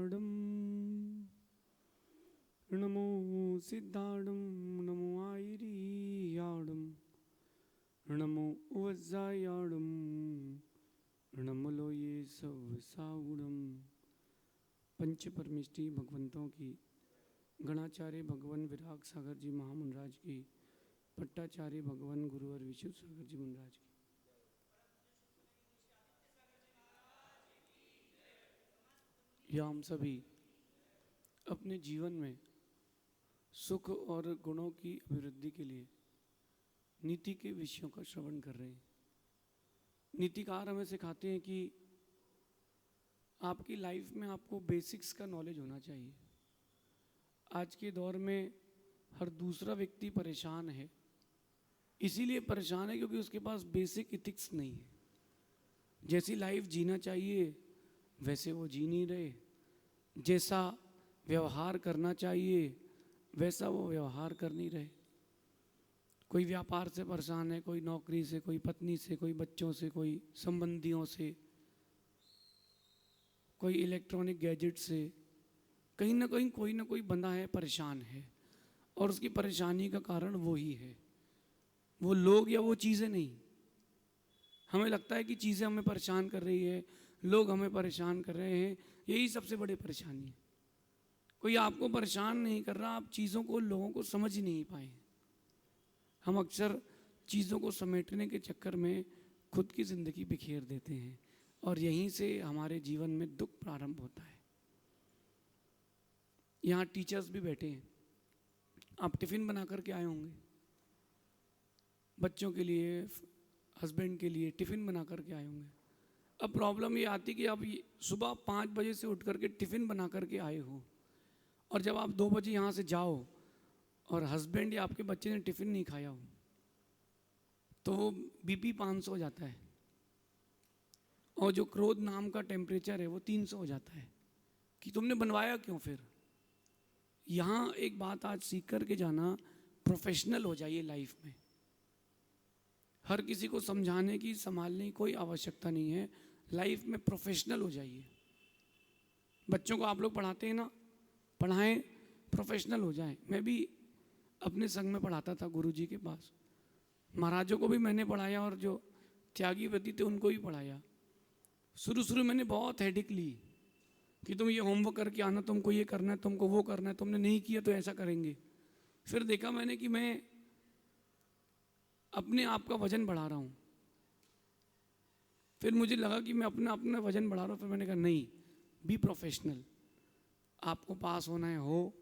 सिद्धार्डम नमो सिद्धार्डम नमो आयरियाडम नमो वज्जायाडम नमो ये सब साउडम। पंच परमिष्टि भगवंतों की, गणाचार्य भगवान विराग सागर जी महामुनराज की, पट्टाचार्य भगवान गुरुवर विशु सागर जी मुनराज की। या हम सभी अपने जीवन में सुख और गुणों की अभिवृद्धि के लिए नीति के विषयों का श्रवण कर रहे हैं। नीतिकार हमें सिखाते हैं कि आपकी लाइफ में आपको बेसिक्स का नॉलेज होना चाहिए। आज के दौर में हर दूसरा व्यक्ति परेशान है, इसीलिए परेशान है क्योंकि उसके पास बेसिक इथिक्स नहीं है। जैसी लाइफ जीना चाहिए वैसे वो जी नहीं रहे, जैसा व्यवहार करना चाहिए वैसा वो व्यवहार कर नहीं रहे। कोई व्यापार से परेशान है, कोई नौकरी से, कोई पत्नी से, कोई बच्चों से, कोई संबंधियों से, कोई इलेक्ट्रॉनिक गैजेट से। कहीं ना कहीं कोई ना कोई बंदा है, परेशान है, और उसकी परेशानी का कारण वो ही है, वो लोग या वो चीज़ें नहीं। हमें लगता है कि चीज़ें हमें परेशान कर रही है, लोग हमें परेशान कर रहे हैं, यही सबसे बड़ी परेशानी है। कोई आपको परेशान नहीं कर रहा, आप चीज़ों को, लोगों को समझ ही नहीं पाए। हम अक्सर चीज़ों को समेटने के चक्कर में खुद की ज़िंदगी बिखेर देते हैं और यहीं से हमारे जीवन में दुख प्रारंभ होता है। यहाँ टीचर्स भी बैठे हैं, आप टिफ़िन बना करके आए होंगे, बच्चों के लिए, हस्बैंड के लिए टिफ़िन बना करके आए होंगे। अब प्रॉब्लम ये आती कि आप सुबह 5 बजे से उठ करके टिफ़िन बना करके आए हो, और जब आप 2 बजे यहाँ से जाओ और हस्बैंड या आपके बच्चे ने टिफ़िन नहीं खाया हो तो वो बीपी 500 हो जाता है, और जो क्रोध नाम का टेम्परेचर है वो 300 हो जाता है कि तुमने बनवाया क्यों। फिर यहाँ एक बात आज सीख कर के जाना, प्रोफेशनल हो जाइए लाइफ में। हर किसी को समझाने की, संभालने की कोई आवश्यकता नहीं है, लाइफ में प्रोफेशनल हो जाइए। बच्चों को आप लोग पढ़ाते हैं ना, पढ़ाएं, प्रोफेशनल हो जाएं। मैं भी अपने संग में पढ़ाता था गुरुजी के पास, महाराजों को भी मैंने पढ़ाया और जो त्यागी व्यक्ति थे उनको भी पढ़ाया। शुरू मैंने बहुत हेडेक ली कि तुम ये होमवर्क करके आना, तुमको ये करना है, तुमको वो करना है, तुमने नहीं किया तो ऐसा करेंगे। फिर देखा मैंने कि मैं अपने आप का वजन बढ़ा रहा हूँ। फिर मुझे लगा कि मैं अपना वजन बढ़ा रहा हूँ। फिर मैंने कहा नहीं, बी प्रोफेशनल। आपको पास होना है हो,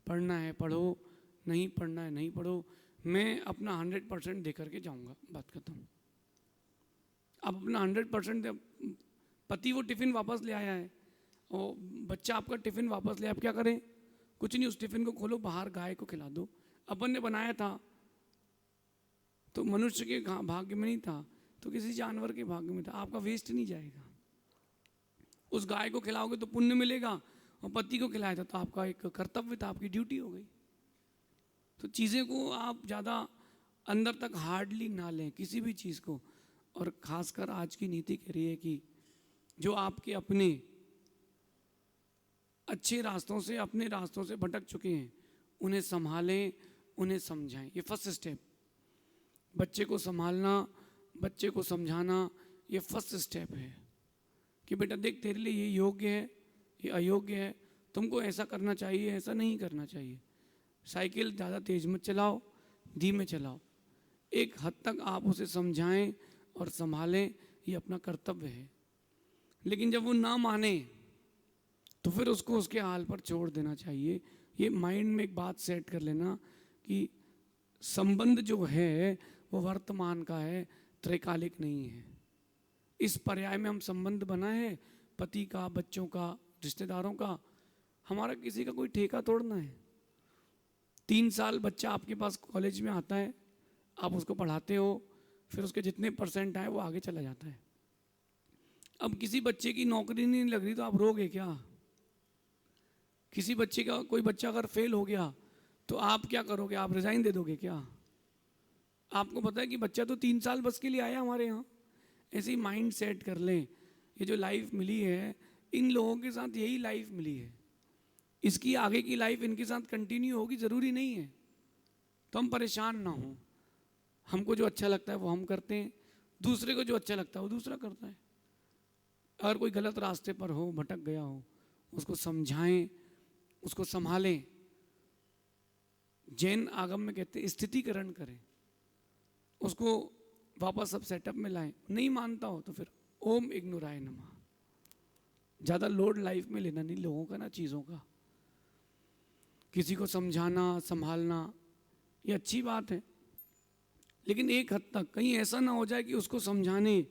पढ़ना है पढ़ो, नहीं पढ़ना है नहीं पढ़ो, मैं अपना 100% दे करके जाऊँगा, बात खत्म। आप अपना 100% दे। पति वो टिफ़िन वापस ले आया है, और बच्चा आपका टिफ़िन वापस ले, आप क्या करें? कुछ नहीं, उस टिफ़िन को खोलो, बाहर गाय को खिला दो। अपन ने बनाया था तो मनुष्य के भाग्य में नहीं था, तो किसी जानवर के भाग्य में था। आपका वेस्ट नहीं जाएगा। उस गाय को खिलाओगे तो पुण्य मिलेगा, और पति को खिलाया था तो आपका एक कर्तव्य था, आपकी ड्यूटी हो गई। तो चीज़ें को आप ज़्यादा अंदर तक हार्डली ना लें, किसी भी चीज़ को। और ख़ासकर आज की नीति कह रही है कि जो आपके अपने अच्छे रास्तों से, अपने रास्तों से भटक चुके हैं, उन्हें संभालें, उन्हें समझाएं। ये फर्स्ट स्टेप। बच्चे को संभालना, बच्चे को समझाना, ये फर्स्ट स्टेप है कि बेटा देख, तेरे लिए ये योग्य है, ये अयोग्य है, तुमको ऐसा करना चाहिए, ऐसा नहीं करना चाहिए। साइकिल ज़्यादा तेज मत चलाओ, धीमे चलाओ। एक हद तक आप उसे समझाएं और संभालें, ये अपना कर्तव्य है। लेकिन जब वो ना माने तो फिर उसको उसके हाल पर छोड़ देना चाहिए। ये माइंड में एक बात सेट कर लेना कि संबंध जो है वो वर्तमान का है, त्रैकालिक नहीं है। इस पर्याय में हम संबंध बनाए, पति का, बच्चों का, रिश्तेदारों का। हमारा किसी का कोई ठेका तोड़ना है। 3 साल बच्चा आपके पास कॉलेज में आता है, आप उसको पढ़ाते हो, फिर उसके जितने परसेंट आए वो आगे चला जाता है। अब किसी बच्चे की नौकरी नहीं लग रही तो आप रोगे क्या? किसी बच्चे का, कोई बच्चा अगर फेल हो गया तो आप क्या करोगे? आप रिजाइन दे दोगे क्या? आपको पता है कि बच्चा तो 3 साल बस के लिए आया हमारे यहाँ। ऐसे ही माइंड सेट कर लें। ये जो लाइफ मिली है, इन लोगों के साथ यही लाइफ मिली है, इसकी आगे की लाइफ इनके साथ कंटिन्यू होगी ज़रूरी नहीं है। तो हम परेशान ना हो, हमको जो अच्छा लगता है वो हम करते हैं, दूसरे को जो अच्छा लगता है वो दूसरा करता है। अगर कोई गलत रास्ते पर हो, भटक गया हो, उसको समझाएं, उसको संभालें। जैन आगम में कहते हैं स्थितिकरण करें, उसको वापस सब सेटअप में लाएं। नहीं मानता हो तो फिर ओम इग्नोराय नमः। ज़्यादा लोड लाइफ में लेना नहीं लोगों का ना, चीज़ों का। किसी को समझाना संभालना ये अच्छी बात है, लेकिन एक हद तक कहीं ऐसा ना हो जाए कि उसको समझाने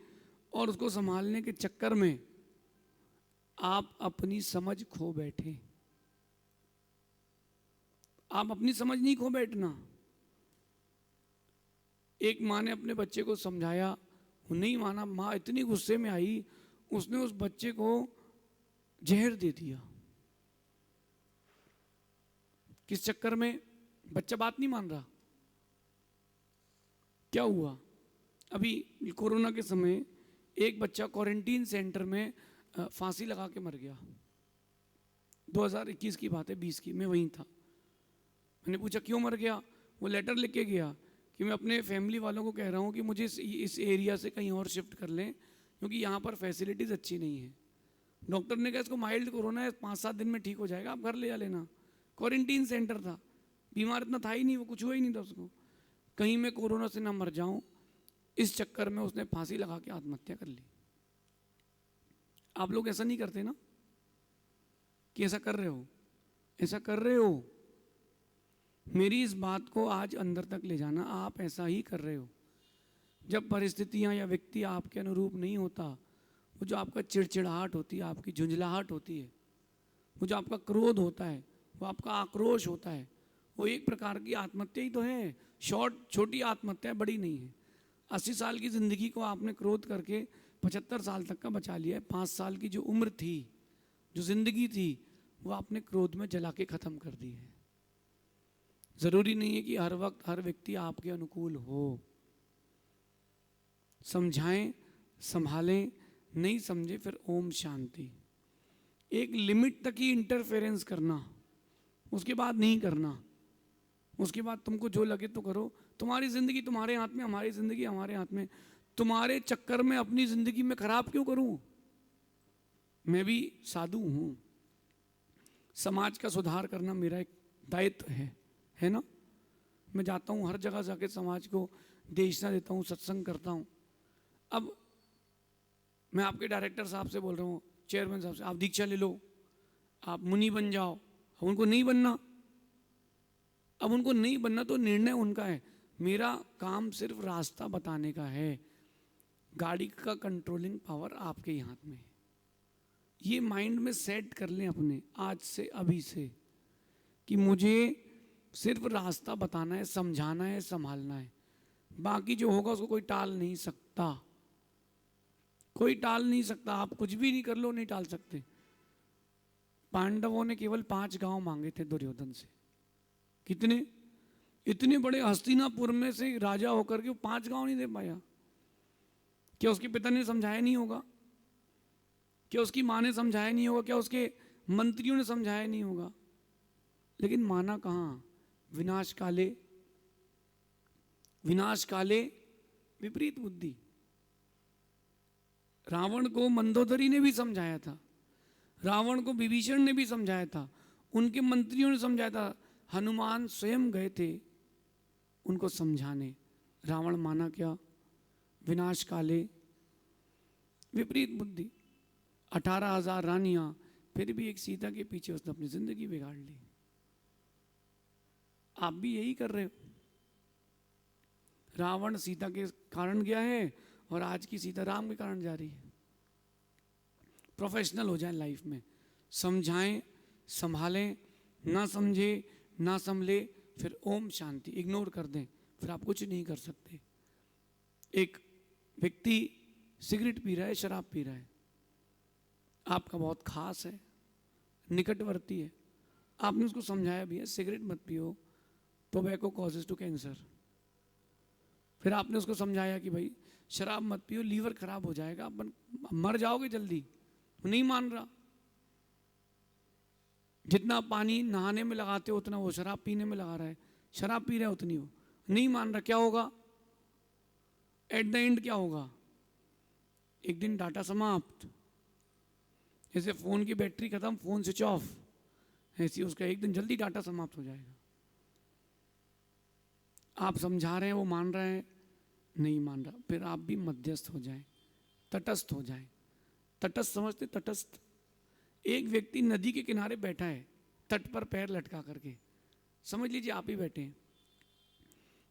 और उसको संभालने के चक्कर में आप अपनी समझ खो बैठे। आप अपनी समझ नहीं खो बैठना। एक माँ ने अपने बच्चे को समझाया, वो नहीं माना, माँ इतनी गुस्से में आई, उसने उस बच्चे को जहर दे दिया। किस चक्कर में? बच्चा बात नहीं मान रहा। क्या हुआ? अभी कोरोना के समय एक बच्चा क्वारंटीन सेंटर में फांसी लगा के मर गया। 2021 की बात है, 20 की, मैं वहीं था। मैंने पूछा क्यों मर गया? वो लेटर लिख के गया कि मैं अपने फैमिली वालों को कह रहा हूँ कि मुझे इस एरिया से कहीं और शिफ्ट कर लें, क्योंकि यहाँ पर फैसिलिटीज़ अच्छी नहीं है। डॉक्टर ने कहा इसको माइल्ड कोरोना है, 5-7 दिन में ठीक हो जाएगा, आप घर ले जा लेना। क्वारंटीन सेंटर था, बीमार इतना था ही नहीं, वो कुछ हुआ ही नहीं था उसको। कहीं मैं कोरोना से ना मर जाऊं, इस चक्कर में उसने फांसी लगा के आत्महत्या कर ली। आप लोग ऐसा नहीं करते ना कि ऐसा कर रहे हो? ऐसा कर रहे हो। मेरी इस बात को आज अंदर तक ले जाना, आप ऐसा ही कर रहे हो। जब परिस्थितियां या व्यक्ति आपके अनुरूप नहीं होता, वो जो आपका चिड़चिड़ाहट होती है, आपकी झुंझलाहट होती है, वो जो आपका क्रोध होता है, वो आपका आक्रोश होता है, वो एक प्रकार की आत्महत्या ही तो है। छोटी आत्महत्या, बड़ी नहीं है। 80 साल की ज़िंदगी को आपने क्रोध करके 75 साल तक का बचा लिया है। 5 साल की जो उम्र थी, जो ज़िंदगी थी, वो आपने क्रोध में जला के ख़त्म कर दी है। ज़रूरी नहीं है कि हर वक्त हर व्यक्ति आपके अनुकूल हो। समझाएं, संभालें, नहीं समझे फिर ओम शांति। एक लिमिट तक ही इंटरफेरेंस करना, उसके बाद नहीं करना। उसके बाद तुमको जो लगे तो करो। तुम्हारी ज़िंदगी तुम्हारे हाथ में, हमारी ज़िंदगी हमारे हाथ में। तुम्हारे चक्कर में अपनी ज़िंदगी में खराब क्यों करूं? मैं भी साधु हूं। समाज का सुधार करना मेरा एक दायित्व है ना। मैं जाता हूं हर जगह जाके समाज को देशना देता हूं, सत्संग करता हूं। अब मैं आपके डायरेक्टर साहब से बोल रहा हूं, चेयरमैन साहब से, आप दीक्षा ले लो, आप मुनि बन जाओ। अब उनको नहीं बनना, अब उनको नहीं बनना तो निर्णय उनका है। मेरा काम सिर्फ रास्ता बताने का है। गाड़ी का कंट्रोलिंग पावर आपके ही हाथ में है। ये माइंड में सेट कर लें अपने आज से, अभी से, कि मुझे सिर्फ रास्ता बताना है, समझाना है, संभालना है। बाकी जो होगा उसको कोई टाल नहीं सकता। कोई टाल नहीं सकता। आप कुछ भी नहीं कर लो, नहीं टाल सकते। पांडवों ने केवल 5 गांव मांगे थे दुर्योधन से। कितने? इतने बड़े हस्तिनापुर में से राजा होकर के वो 5 गांव नहीं दे पाया। क्या उसके पिता ने समझाया नहीं होगा? क्या उसकी माँ ने समझाया नहीं होगा? क्या उसके मंत्रियों ने समझाया नहीं होगा? लेकिन माना कहाँ? विनाश काले विपरीत बुद्धि। रावण को मंदोदरी ने भी समझाया था, रावण को विभीषण ने भी समझाया था, उनके मंत्रियों ने समझाया था, हनुमान स्वयं गए थे उनको समझाने। रावण माना क्या? विनाश काले विपरीत बुद्धि। 18,000 रानियां, फिर भी एक सीता के पीछे उसने अपनी जिंदगी बिगाड़ ली। आप भी यही कर रहे हो। रावण सीता के कारण गया है और आज की सीता राम के कारण जा रही है। प्रोफेशनल हो जाए लाइफ में, समझाएं, संभालें, ना समझे ना संभले फिर ओम शांति इग्नोर कर दें, फिर आप कुछ नहीं कर सकते। एक व्यक्ति सिगरेट पी रहा है, शराब पी रहा है, आपका बहुत खास है, निकटवर्ती है, आपने उसको समझाया भी है सिगरेट मत पियो, टोबैको कॉजेज टू कैंसर। फिर आपने उसको समझाया कि भाई शराब मत पियो, लीवर खराब हो जाएगा, अपन मर जाओगे जल्दी। वो नहीं मान रहा। जितना पानी नहाने में लगाते हो उतना वो शराब पीने में लगा रहा है, शराब पी रहा है उतनी वो नहीं मान रहा। क्या होगा एट द एंड? क्या होगा? एक दिन डाटा समाप्त। जैसे फोन की बैटरी खत्म, फोन स्विच ऑफ, ऐसी उसका एक दिन जल्दी डाटा समाप्त हो जाएगा। आप समझा रहे हैं, वो मान रहा है, नहीं मान रहा, फिर आप भी मध्यस्थ हो जाए, तटस्थ हो जाए। तटस्थ समझते? तटस्थ एक व्यक्ति नदी के किनारे बैठा है, तट पर पैर लटका करके, समझ लीजिए आप ही बैठे हैं।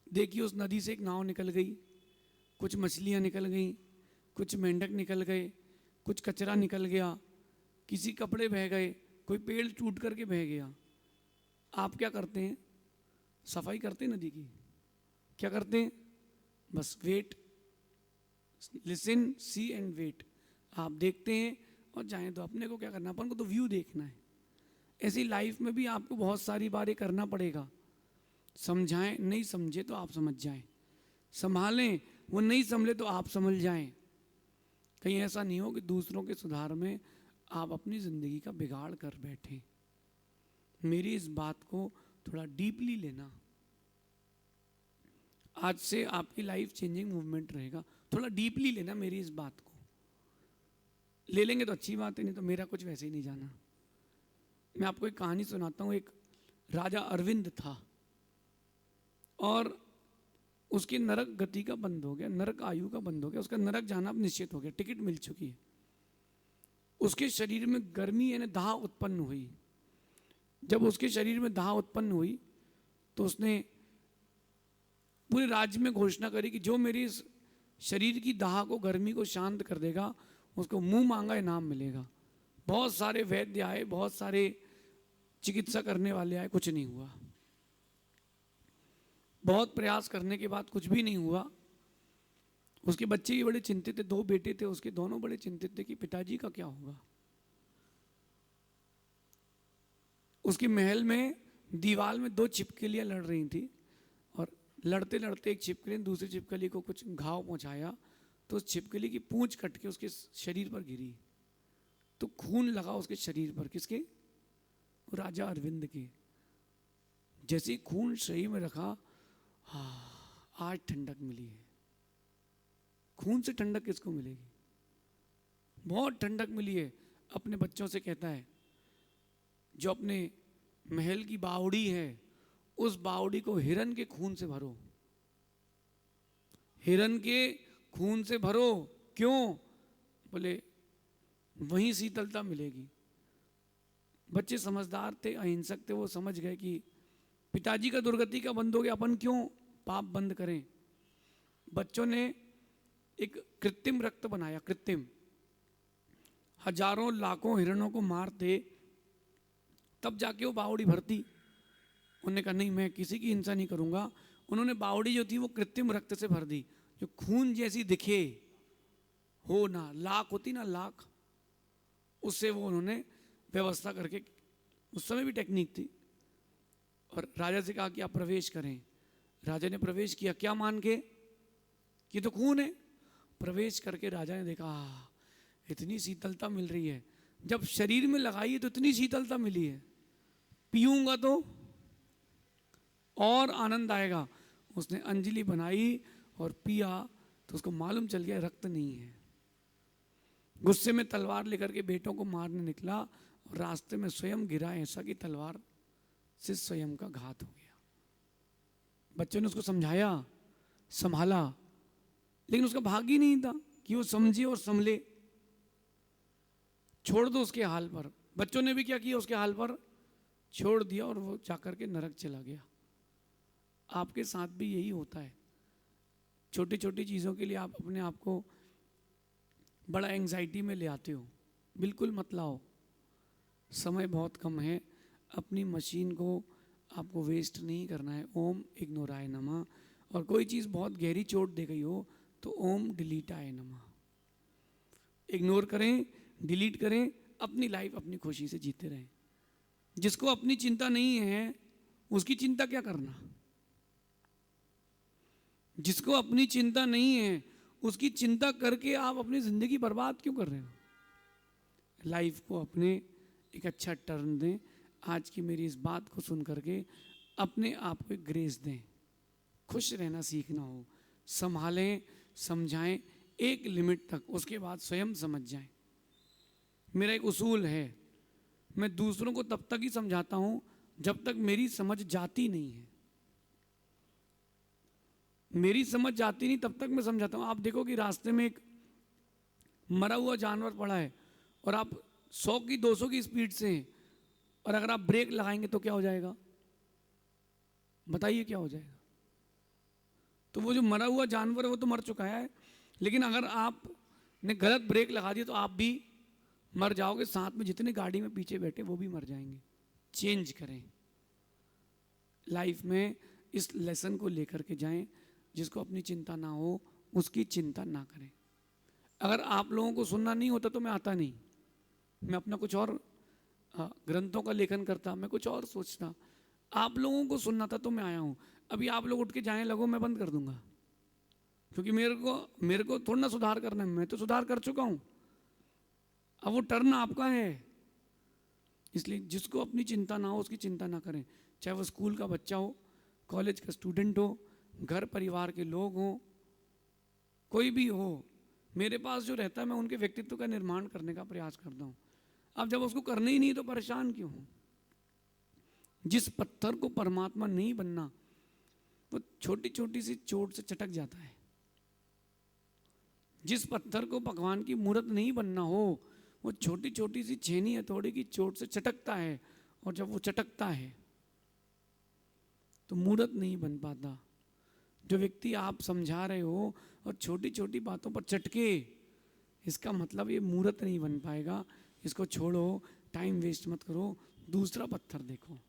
देखिए उस नदी से एक नाव निकल गई, कुछ मछलियां निकल गई, कुछ मेंढक निकल गए, कुछ कचरा निकल गया, किसी कपड़े बह गए, कोई पेड़ टूट करके बह गया। आप क्या करते हैं? सफाई करते हैं नदी की? क्या करते हैं? बस wait, listen, see and wait. आप देखते हैं और जाएं। तो अपने को क्या करना, अपन को तो व्यू देखना है। ऐसी लाइफ में भी आपको बहुत सारी बार ये करना पड़ेगा। समझाएं, नहीं समझे तो आप समझ जाएं, संभालें, वो नहीं संभले तो आप समझ जाएं। कहीं ऐसा नहीं हो कि दूसरों के सुधार में आप अपनी जिंदगी का बिगाड़ कर बैठे। मेरी इस बात को थोड़ा डीपली लेना। आज से आपकी लाइफ चेंजिंग मूवमेंट रहेगा, थोड़ा डीपली लेना मेरी इस बात को। ले लेंगे तो अच्छी बात है, नहीं तो मेरा कुछ वैसे ही नहीं जाना। मैं आपको एक कहानी सुनाता हूँ। एक राजा अरविंद था और उसकी नरक गति का बंद हो गया, नरक आयु का बंद हो गया, उसका नरक जाना अब निश्चित हो गया, टिकट मिल चुकी है। उसके शरीर में गर्मी यानी दाह उत्पन्न हुई। जब उसके शरीर में दाह उत्पन्न हुई तो उसने पूरे राज्य में घोषणा करी कि जो मेरी इस शरीर की दाह को, गर्मी को शांत कर देगा, उसको मुंह मांगा इनाम मिलेगा। बहुत सारे वैद्य आए, बहुत सारे चिकित्सा करने वाले आए, कुछ नहीं हुआ। बहुत प्रयास करने के बाद कुछ भी नहीं हुआ। उसके बच्चे भी बड़े चिंतित थे, 2 बेटे थे उसके, दोनों बड़े चिंतित थे कि पिताजी का क्या होगा। उसके महल में दीवार में 2 छिपकलियां लड़ रही थी और लड़ते लड़ते एक छिपकली ने दूसरी छिपकली को कुछ घाव पहुंचाया तो उस छिपकली की पूंछ कट के उसके शरीर पर गिरी तो खून लगा उसके शरीर पर। किसके? राजा अरविंद के। जैसे खून शरीर में रखा, आज ठंडक मिली है। खून से ठंडक किसको मिलेगी? बहुत ठंडक मिली है। अपने बच्चों से कहता है, जो अपने महल की बावड़ी है उस बावड़ी को हिरन के खून से भरो, हिरन के खून से भरो। क्यों? बोले वहीं शीतलता मिलेगी। बच्चे समझदार थे, अहिंसक थे, वो समझ गए कि पिताजी का दुर्गति का बंद हो गया, अपन क्यों पाप बंद करें। बच्चों ने एक कृत्रिम रक्त बनाया, कृत्रिम, हजारों लाखों हिरणों को मारते तब जाके वो बावड़ी भरती। उन्होंने कहा नहीं, मैं किसी की हिंसा नहीं करूंगा। उन्होंने बावड़ी जो थी वो कृत्रिम रक्त से भर दी, जो खून जैसी दिखे हो ना, लाख होती ना, लाख, उससे वो उन्होंने व्यवस्था करके, उस समय भी टेक्निक थी। और राजा से कहा कि आप प्रवेश करें। राजा ने प्रवेश किया, क्या मान के? कि तो खून है। प्रवेश करके राजा ने देखा, इतनी शीतलता मिल रही है, जब शरीर में लगाई है तो इतनी शीतलता मिली है, पीऊंगा तो और आनंद आएगा। उसने अंजलि बनाई और पिया तो उसको मालूम चल गया रक्त नहीं है। गुस्से में तलवार लेकर के बेटों को मारने निकला और रास्ते में स्वयं गिरा, ऐसा कि तलवार से स्वयं का घात हो गया। बच्चों ने उसको समझाया, संभाला, लेकिन उसका भाग ही नहीं था कि वो समझे और संभले। छोड़ दो उसके हाल पर। बच्चों ने भी क्या किया, उसके हाल पर छोड़ दिया और वो जाकर के नरक चला गया। आपके साथ भी यही होता है। छोटी छोटी चीज़ों के लिए आप अपने आप को बड़ा एंग्जाइटी में ले आते हो। बिल्कुल मत लाओ, समय बहुत कम है। अपनी मशीन को आपको वेस्ट नहीं करना है। ओम इग्नोराय नमः। और कोई चीज़ बहुत गहरी चोट दे गई हो तो ओम डिलीटाय नमः। इग्नोर करें, डिलीट करें, अपनी लाइफ अपनी खुशी से जीते रहें। जिसको अपनी चिंता नहीं है उसकी चिंता क्या करना। जिसको अपनी चिंता नहीं है उसकी चिंता करके आप अपनी जिंदगी बर्बाद क्यों कर रहे हो। लाइफ को अपने एक अच्छा टर्न दें, आज की मेरी इस बात को सुन करके अपने आप को एक ग्रेस दें, खुश रहना सीखना हो, संभालें, समझाएं एक लिमिट तक, उसके बाद स्वयं समझ जाएं। मेरा एक उसूल है, मैं दूसरों को तब तक ही समझाता हूं जब तक मेरी समझ जाती नहीं है। मेरी समझ जाती नहीं तब तक मैं समझाता हूं। आप देखो कि रास्ते में एक मरा हुआ जानवर पड़ा है और आप 100 की 200 की स्पीड से हैं, और अगर आप ब्रेक लगाएंगे तो क्या हो जाएगा? बताइए क्या हो जाएगा? तो वो जो मरा हुआ जानवर है वो तो मर चुका है, लेकिन अगर आपने गलत ब्रेक लगा दिया तो आप भी मर जाओगे, साथ में जितने गाड़ी में पीछे बैठे वो भी मर जाएंगे। चेंज करें लाइफ में, इस लेसन को लेकर के जाएं, जिसको अपनी चिंता ना हो उसकी चिंता ना करें। अगर आप लोगों को सुनना नहीं होता तो मैं आता नहीं, मैं अपना कुछ और ग्रंथों का लेखन करता, मैं कुछ और सोचता। आप लोगों को सुनना था तो मैं आया हूं। अभी आप लोग उठ के जाने लगो, मैं बंद कर दूंगा, क्योंकि मेरे को थोड़ा ना सुधार करना है, मैं तो सुधार कर चुका हूं। अब वो टर्न आपका है। इसलिए जिसको अपनी चिंता ना हो उसकी चिंता ना करें, चाहे वो स्कूल का बच्चा हो, कॉलेज का स्टूडेंट हो, घर परिवार के लोग हों, कोई भी हो। मेरे पास जो रहता है मैं उनके व्यक्तित्व का निर्माण करने का प्रयास करता हूं। अब जब उसको करना ही नहीं तो परेशान क्यों हो? जिस पत्थर को परमात्मा नहीं बनना वो छोटी छोटी सी चोट से चटक जाता है। जिस पत्थर को भगवान की मूर्त नहीं बनना हो वो छोटी छोटी सी छेनी हथौड़ी की चोट से चटकता है, और जब वो चटकता है तो मूर्त नहीं बन पाता। जो व्यक्ति आप समझा रहे हो और छोटी छोटी बातों पर चटके, इसका मतलब ये मूर्त नहीं बन पाएगा। इसको छोड़ो, टाइम वेस्ट मत करो, दूसरा पत्थर देखो।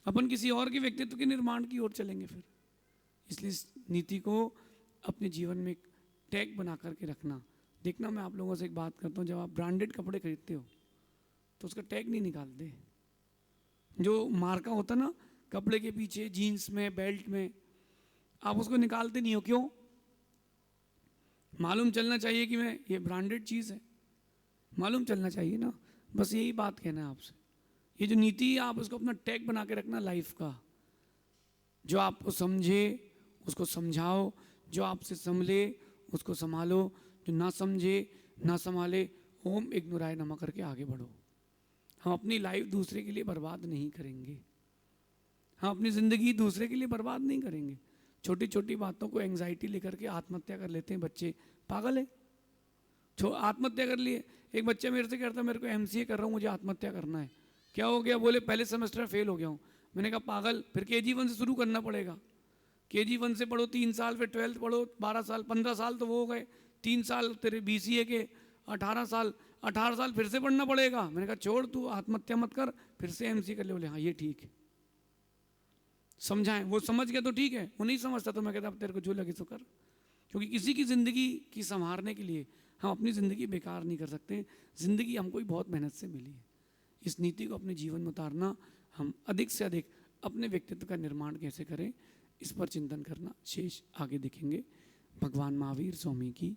अपन किसी और के व्यक्तित्व के निर्माण की ओर चलेंगे फिर। इसलिए इस नीति को अपने जीवन में एक टैग बना करके रखना। देखना, मैं आप लोगों से एक बात करता हूँ, जब आप ब्रांडेड कपड़े खरीदते हो तो उसका टैग नहीं निकालते। जो मार्का होता ना कपड़े के पीछे, जीन्स में, बेल्ट में, आप उसको निकालते नहीं हो। क्यों? मालूम चलना चाहिए कि मैं ये ब्रांडेड चीज़ है, मालूम चलना चाहिए ना। बस यही बात कहना है आपसे। ये जो नीति है आप उसको अपना टैग बना के रखना लाइफ का। जो आपको समझे उसको समझाओ, जो आपसे संभले उसको संभालो, जो ना समझे ना संभाले ओम इग्नोराय नमः करके आगे बढ़ो। हम अपनी लाइफ दूसरे के लिए बर्बाद नहीं करेंगे, हम अपनी ज़िंदगी दूसरे के लिए बर्बाद नहीं करेंगे। छोटी छोटी बातों को एंग्जाइटी लेकर के आत्महत्या कर लेते हैं बच्चे, पागल है। आत्महत्या कर लिए। एक बच्चा मेरे से कहता मेरे को MCA कर रहा हूँ, मुझे आत्महत्या करना है। क्या हो गया? बोले पहले सेमेस्टर में फेल हो गया हूँ। मैंने कहा पागल, फिर KG1 से शुरू करना पड़ेगा। KG1 से पढ़ो 3 साल, फिर 12th पढ़ो 12 साल, 15 साल तो वो हो गए, 3 साल तेरे BCA के, 18 साल फिर से पढ़ना पड़ेगा। मैंने कहा छोड़, तू आत्महत्या मत कर, फिर से MCA कर ले। बोले हाँ ये ठीक है। समझाएं, वो समझ गया तो ठीक है, वो नहीं समझता तो मैं कहता अब तेरे को जो लगे सो कर। क्योंकि किसी की ज़िंदगी की संवारने के लिए हम अपनी ज़िंदगी बेकार नहीं कर सकते। ज़िंदगी हमको ही बहुत मेहनत से मिली है। इस नीति को अपने जीवन में उतारना, हम अधिक से अधिक अपने व्यक्तित्व का निर्माण कैसे करें इस पर चिंतन करना, शेष आगे देखेंगे। भगवान महावीर स्वामी की